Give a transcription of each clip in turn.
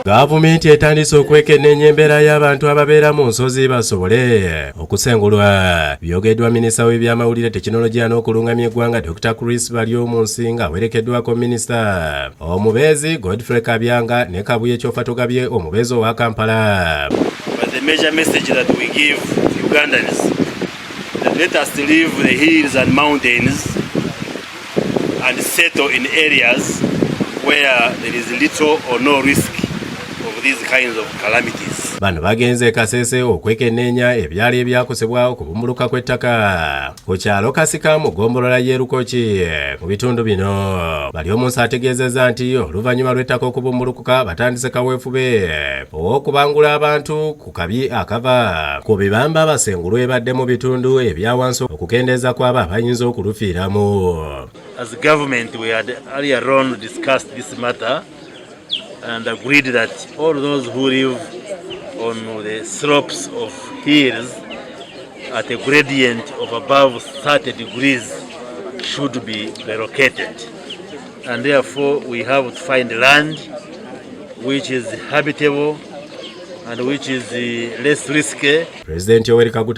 Gavumenti etandise okwekenneenya embeera y'abantu ababeera mu Nsozi basobole okusengulwa. Byogeddwa Minisita w'ebyamawulire, tekinologiya n'okulungamya eggwanga Dr Chris Baryomunsi nga awerekeddwako Minisita omubeezi Godfrey Kabyanga ne Kabuye Kyofatogabye omubeezi owa Kampala. But the major message that we give Ugandans, that let us leave the hills and mountains and settle in areas where there is little or no risk of these kinds of calamities. Bano bagenze Kasese okwekenneenya ebyali ebyakosebwa okubumbuluka kw'ettaka ku kyalo Kasika mu ggombolola y'Erukoki. Mu bitundu bino Baryomunsi ategeezezza nti oluvannyuma lw'ettaka okubumbulukuka batandise kaweefube okubangula abantu ku kabi akava ku bibamba abasengulwe badde mu bitundu ebyawansi okukendeeza kw'abo abayinza okulufiiramu. As a government, we had earlier on discussed this matter and agreed that all those who live on the slopes of hills at a gradient of above 30 degrees should be relocated. And therefore we have to find land which is habitable and which is less risky. Pulezidenti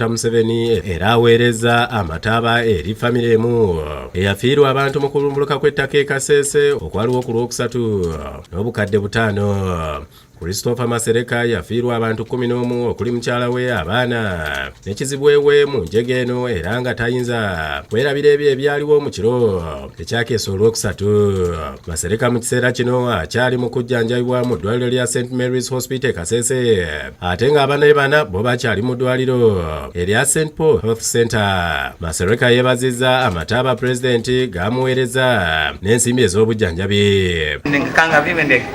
Museveni era aweerezza amataaba eri famire emu eyafiirwa abantu mu kulumbuluka kw'ettaka e Kasese okwaliwo ku Lwokusatu n'obukadde 5. Christopher Masereka yafiirwa abantu 11 okuli mukyala we, abaana n'ekizibwewe mu njege eno era nga tayinza kwerabira ebyo ebyaliwo mu kiro ekyakeesa Olwokusatu. Masereka mu kiseera kino akyali mu kujjanjabibwa mu ddwaliro lya St Mary's Hospital Kasese ate ng'abaana be bana bo bakyali mu ddwaliro erya St Paul Health Center. Masereka yeebazizza amataaba Pulezidenti g'amuweereza n'ensimbi ez'obujjanjabi.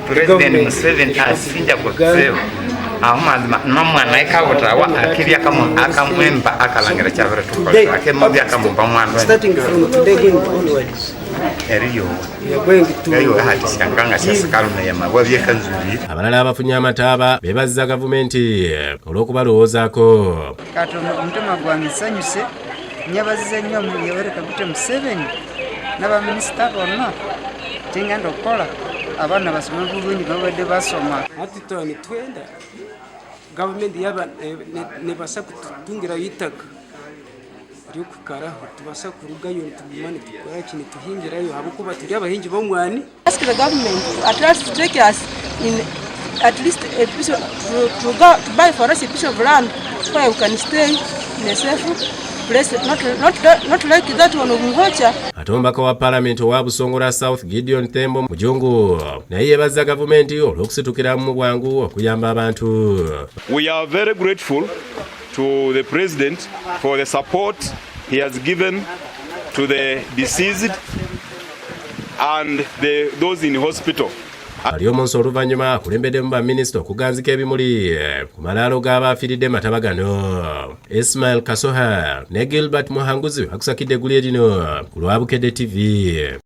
Pulezidenti Museveni asinja kutseba ahumazima namwana ekabutawa akibya akamwemba akalangira kyabere tukola akemabya akamumba mwana starting from today onwards eriyo eyo hati shanganga sasikalu na yamabwa byekanzuri. Abalala abafunye amataaba beebazza gavumenti olw'okubalowoozaako. Kato omutima gwange nsanyuse, nyabaziza nnyo mu yawereka Dr Museveni n'abaminisita bonna kyengenda okukola abaana basome bulungi babadde basoma. Ati toni twenda gavumenti yaba nebasa kutungira yitaka ryokukaraho tubasa kurugayo tumane tukora kini tuhingirayo habukuba turi abahingi bomwani. Ask the government at least take us in at least a piece of, to go to buy for us a piece of land where we can stay in a safe place, not like that one of Mhocha. Atombaka wa Parliament wa Busongola South Gideon Tembo Mujungu naye yeebazza gavumenti olw'okusitukira mu bwangu okuyamba abantu. We are very grateful to the President for the support he has given to the deceased and those in hospital. Baryomunsi oluvannyuma akulembeddemu baminisita okuganzika ebimuli ku malaalo g'abaafiiridde mataba gano. Ismail Kasoha ne Gilbert Muhanguzi akusakidde eggulire lino ku lwa Bukedde TV.